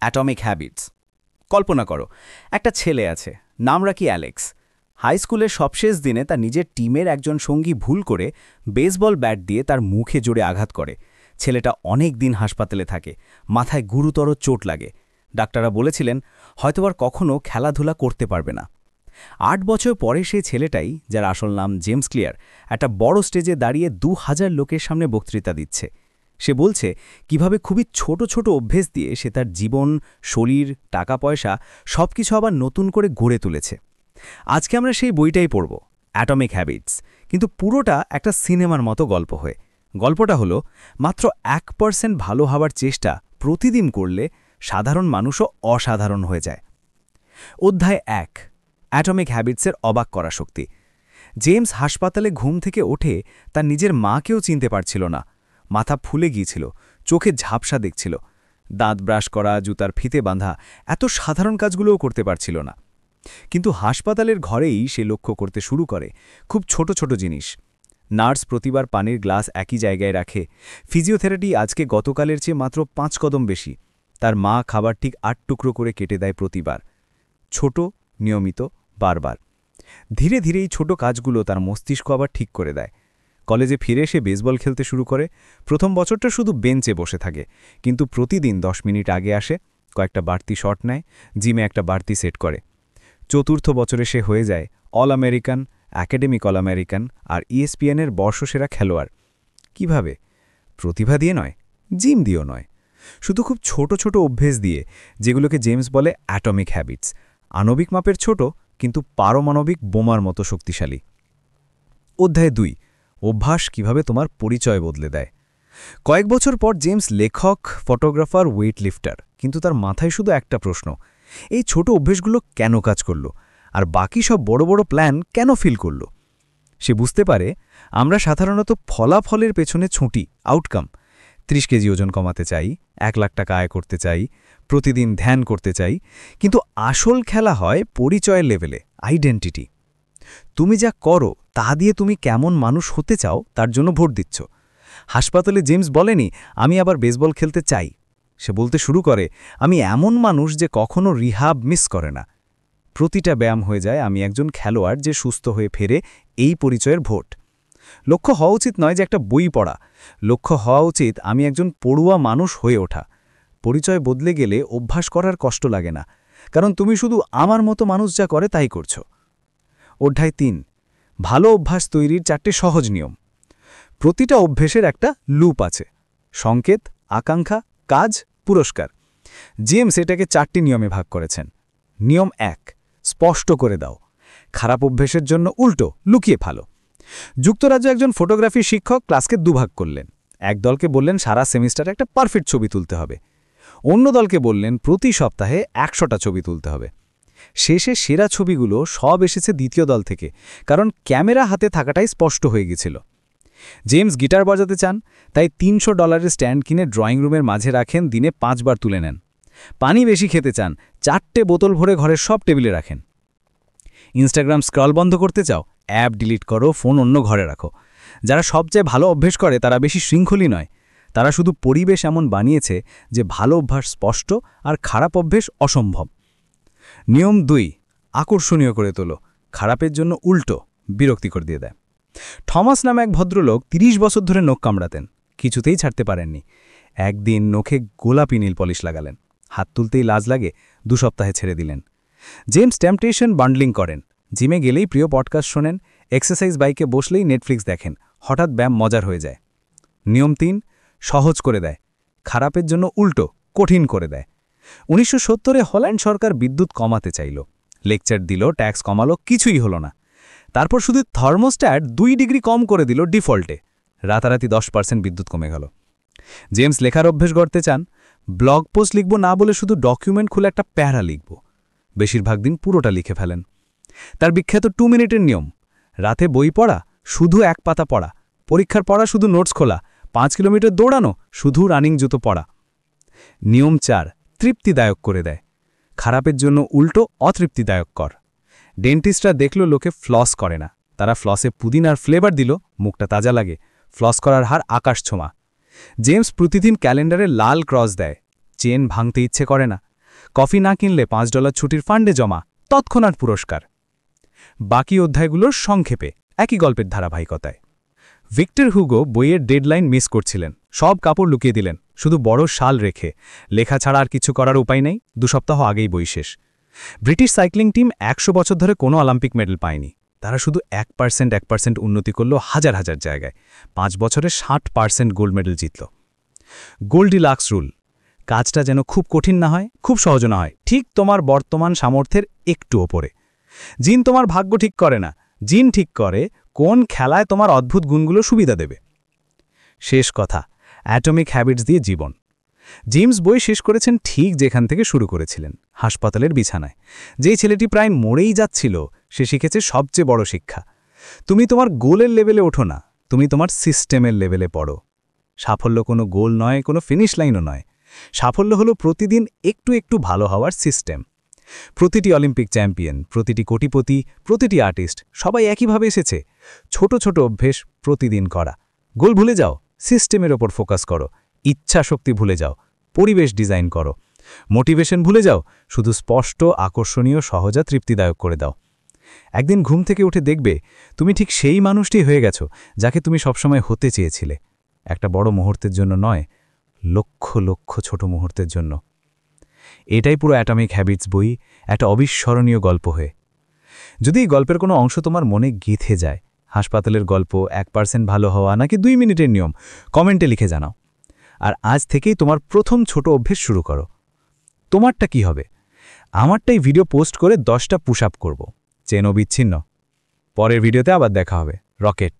Atomic habits. কল্পনা করো, একটা ছেলে আছে, নাম রাখি অ্যালেক্স। হাই স্কুলের সবশেষ দিনে তার নিজের টিমের একজন সঙ্গী ভুল করে বেসবল ব্যাট দিয়ে তার মুখে জোরে আঘাত করে। ছেলেটা অনেক দিন হাসপাতালে থাকে, মাথায় গুরুতর চোট লাগে। ডাক্তাররা বলেছিলেন হয়তোবার কখনো খেলাধুলা করতে পারবে না। ৮ বছর পরে সেই ছেলেটাই, যার আসল নাম জেমস ক্লিয়ার, একটা বড় স্টেজে দাঁড়িয়ে ২,০০০ লোকের সামনে বক্তৃতা দিচ্ছে। সে বলছে কিভাবে খুবই ছোট ছোট অভ্যেস দিয়ে সে তার জীবন, শরীর, টাকা পয়সা সবকিছু আবার নতুন করে গড়ে তুলেছে। আজকে আমরা সেই বইটাই পড়ব, অ্যাটমিক হ্যাবিটস, কিন্তু পুরোটা একটা সিনেমার মতো গল্প হয়ে। গল্পটা হলো মাত্র ১% ভালো হওয়ার চেষ্টা প্রতিদিন করলে সাধারণ মানুষও অসাধারণ হয়ে যায়। অধ্যায় ১, অ্যাটমিক হ্যাবিটসের অবাক করা শক্তি। জেমস হাসপাতালে ঘুম থেকে ওঠে তার নিজের মাকেও চিনতে পারছিল না। মাথা ফুলে গিয়েছিল, চোখে ঝাপসা দেখছিল। দাঁত ব্রাশ করা, জুতার ফিতে বাঁধা, এত সাধারণ কাজগুলোও করতে পারছিল না। কিন্তু হাসপাতালের ঘরেই সে লক্ষ্য করতে শুরু করে খুব ছোট ছোট জিনিস। নার্স প্রতিবার পানির গ্লাস একই জায়গায় রাখে। ফিজিওথেরাপি আজকে গতকালের চেয়ে মাত্র ৫ কদম বেশি। তার মা খাবার ঠিক ৮ টুকরো করে কেটে দেয় প্রতিবার। ছোট, নিয়মিত, বারবার। ধীরে ধীরে এই ছোট কাজগুলো তার মস্তিষ্ক আবার ঠিক করে দেয়। কলেজে ফিরে সে বেসবল খেলতে শুরু করে। প্রথম বছরটা শুধু বেঞ্চে বসে থাকে, কিন্তু প্রতিদিন ১০ মিনিট আগে আসে, কয়েকটা বাড়তি শট নেয়, জিমে একটা বাড়তি সেট করে। চতুর্থ বছরে সে হয়ে যায় all American, academic all American আর ESPN-এর বর্ষসেরা খেলোয়াড়। কিভাবে? প্রতিভা দিয়ে নয়, জিম দিয়েও নয়, শুধু খুব ছোট ছোট অভ্যেস দিয়ে, যেগুলোকে জেমস বলে অ্যাটমিক হ্যাবিটস। আণবিক মাপের ছোট, কিন্তু পারমাণবিক বোমার মতো শক্তিশালী। অধ্যায় ২, অভ্যাস কিভাবে তোমার পরিচয় বদলে দেয়। কয়েক বছর পর জেমস লেখক, ফটোগ্রাফার, ওয়েট লিফটার, কিন্তু তার মাথায় শুধু একটা প্রশ্ন, এই ছোট অভ্যেসগুলো কেন কাজ করল, আর বাকি সব বড় বড় প্ল্যান কেন ফিল করল। সে বুঝতে পারে আমরা সাধারণত ফলাফলের পেছনে ছুটি, আউটকাম। ৩০ কেজি ওজন কমাতে চাই, ১ লাখ টাকা আয় করতে চাই, প্রতিদিন ধ্যান করতে চাই, কিন্তু আসল খেলা হয় পরিচয়ের লেভেলে, আইডেন্টিটি। তুমি যা করো তা দিয়ে তুমি কেমন মানুষ হতে চাও তার জন্য ভোট দিচ্ছ। হাসপাতালে জেমস বলেনি আমি আবার বেসবল খেলতে চাই। সে বলতে শুরু করে আমি এমন মানুষ যে কখনো রিহাব মিস করে না। প্রতিটা ব্যায়াম হয়ে যায় আমি একজন খেলোয়াড় যে সুস্থ হয়ে ফেরে, এই পরিচয়ের ভোট। লক্ষ্য হওয়া উচিত নয় যে একটা বই পড়া, লক্ষ্য হওয়া উচিত আমি একজন পড়ুয়া মানুষ হয়ে ওঠা। পরিচয় বদলে গেলে অভ্যাস করার কষ্ট লাগে না, কারণ তুমি শুধু আমার মতো মানুষ যা করে তাই করছো। অধ্যায় ৩, ভালো অভ্যাস তৈরির ৪টে সহজ নিয়ম। প্রতিটা অভ্যেসের একটা লুপ আছে, সংকেত, আকাঙ্ক্ষা, কাজ, পুরস্কার। জেমস এটাকে ৪টি নিয়মে ভাগ করেছেন। নিয়ম ১, স্পষ্ট করে দাও। খারাপ অভ্যেসের জন্য উল্টো, লুকিয়ে ফেলো। যুক্তরাজ্যে একজন ফটোগ্রাফি শিক্ষক ক্লাসকে দুভাগ করলেন। এক দলকে বললেন সারা সেমিস্টারে একটা পারফেক্ট ছবি তুলতে হবে, অন্য দলকে বললেন প্রতি সপ্তাহে ১০০টা ছবি তুলতে হবে। শেষে সেরা ছবিগুলো সব এসেছে দ্বিতীয় দল থেকে, কারণ ক্যামেরা হাতে থাকাটাই স্পষ্ট হয়ে গেছিল। জেমস গিটার বাজাতে চান, তাই $৩০০ স্ট্যান্ড কিনে ড্রয়িং রুমের মাঝে রাখেন, দিনে ৫ বার তুলে নেন। পানি বেশি খেতে চান, ৪টে বোতল ভরে ঘরের সব টেবিলে রাখেন। ইনস্টাগ্রাম স্ক্রল বন্ধ করতে চাও, অ্যাপ ডিলিট করো, ফোন অন্য ঘরে রাখো। যারা সবচেয়ে ভালো অভ্যেস করে তারা বেশি শৃঙ্খলই নয়, তারা শুধু পরিবেশ এমন বানিয়েছে যে ভালো অভ্যাস স্পষ্ট আর খারাপ অভ্যেস অসম্ভব। নিয়ম ২, আকর্ষণীয় করে তোলো। খারাপের জন্য উল্টো, বিরক্তিকর দিয়ে দেয়। থমাস নামে এক ভদ্রলোক ৩০ বছর ধরে নখ কামড়াতেন, কিছুতেই ছাড়তে পারেননি। একদিন নখে গোলাপি নীল পলিশ লাগালেন, হাত তুলতেই লাজ লাগে, ২ সপ্তাহে ছেড়ে দিলেন। জেমস টেম্পটেশন বান্ডলিং করেন, জিমে গেলেই প্রিয় পডকাস্ট শোনেন, এক্সারসাইজ বাইকে বসলেই নেটফ্লিক্স দেখেন, হঠাৎ ব্যায়াম মজার হয়ে যায়। নিয়ম ৩, সহজ করে দেয়। খারাপের জন্য উল্টো, কঠিন করে দেয়। ১৯৭০-এ হল্যান্ড সরকার বিদ্যুৎ কমাতে চাইল, লেকচার দিল, ট্যাক্স কমালো, কিছুই হলো না। তারপর শুধু থার্মোস্ট্যাট ২ ডিগ্রি কম করে দিল ডিফল্টে, রাতারাতি ১০% বিদ্যুৎ কমে গেল। জেমস লেখার অভ্যেস গড়তে চান, ব্লগ পোস্ট লিখব না বলে শুধু ডকুমেন্ট খুলে একটা প্যারা লিখব। বেশিরভাগ দিন পুরোটা লিখে ফেলেন। তার বিখ্যাত 2 মিনিটের নিয়ম, রাতে বই পড়া, শুধু ১ পাতা পড়া, পরীক্ষার পড়া শুধু নোটস খোলা, ৫ কিলোমিটার দৌড়ানো, শুধু রানিং জুতো পড়া। নিয়ম ৪, তৃপ্তিদায়ক করে দেয়। খারাপের জন্য উল্টো, অতৃপ্তিদায়ক কর। ডেন্টিস্টরা দেখল লোকে ফ্লস করে না, তারা ফ্লসে পুদিনার ফ্লেভার দিল, মুখটা তাজা লাগে, ফ্লস করার হার আকাশ ছোঁয়া। জেমস প্রতিদিন ক্যালেন্ডারে লাল ক্রস দেয়, চেন ভাঙতে ইচ্ছে করে না, কফি না কিনলে $5 ছুটির ফান্ডে জমা, তৎক্ষণাৎ পুরস্কার। বাকি অধ্যায়গুলোর সংক্ষেপে একই গল্পের ধারাবাহিকতায়। ভিক্টর হুগো বইয়ের ডেডলাইন মিস করছিলেন, সব কাপড় লুকিয়ে দিলেন, শুধু বড় শাল রেখে। লেখা ছাড়া আর কিছু করার উপায় নেই, 2 সপ্তাহ আগেই বই শেষ। ব্রিটিশ সাইক্লিং টিম 100 বছর ধরে কোনো অলিম্পিক মেডেল পায়নি। তারা শুধু 1% উন্নতি করল হাজার হাজার জায়গায়। 5 বছরে 60% গোল্ড মেডেল জিতল। গোল্ডিলাক্স রুল, কাজটা যেন খুব কঠিন না হয়, খুব সহজ না হয়, ঠিক তোমার বর্তমান সামর্থ্যের একটু ওপরে। জিন তোমার ভাগ্য ঠিক করে না, জিন ঠিক করে কোন খেলায় তোমার অদ্ভুত গুণগুলো সুবিধা দেবে। শেষ কথা, অ্যাটমিক হ্যাবিটস দিয়ে জীবন। জেমস বই শেষ করেছেন ঠিক যেখান থেকে শুরু করেছিলেন, হাসপাতালের বিছানায়। যেই ছেলেটি প্রায় মরেই যাচ্ছিল, সে শিখেছে সবচেয়ে বড় শিক্ষা। তুমি তোমার গোলের লেভেলে ওঠো না, তুমি তোমার সিস্টেমের লেভেলে পড়ো। সাফল্য কোনো গোল নয়, কোনো ফিনিশ লাইনও নয়। সাফল্য হলো প্রতিদিন একটু একটু ভালো হওয়ার সিস্টেম। প্রতিটি অলিম্পিক চ্যাম্পিয়ন, প্রতিটি কোটিপতি, প্রতিটি আর্টিস্ট সবাই একইভাবে এসেছে। ছোট ছোট অভ্যেস প্রতিদিন করা। গোল ভুলে যাও, সিস্টেমের ওপর ফোকাস করো। ইচ্ছা শক্তি ভুলে যাও, পরিবেশ ডিজাইন করো। মোটিভেশন ভুলে যাও, শুধু স্পষ্ট, আকর্ষণীয়, সহজা তৃপ্তিদায়ক করে দাও। একদিন ঘুম থেকে উঠে দেখবে তুমি ঠিক সেই মানুষটি হয়ে গেছো যাকে তুমি সবসময় হতে চেয়েছিলে। একটা বড় মুহূর্তের জন্য নয়, লক্ষ লক্ষ ছোট মুহূর্তের জন্য। এটাই পুরো অ্যাটমিক হ্যাবিটস বই, একটা অবিস্মরণীয় গল্প হয়ে। যদি এই গল্পের কোনো অংশ তোমার মনে গেঁথে যায়, হাসপাতালের গল্প, 1% ভালো হওয়া নাকি 2 মিনিটের নিয়ম, কমেন্টে লিখে জানাও। আর আজ থেকেই তোমার প্রথম ছোট অভ্যেস শুরু করো। তোমারটা কি হবে? আমারটাই ভিডিও পোস্ট করে 10টা পুশ আপ করব। চেন বিচ্ছিন্ন। পরের ভিডিওতে আবার দেখা হবে। রকেট।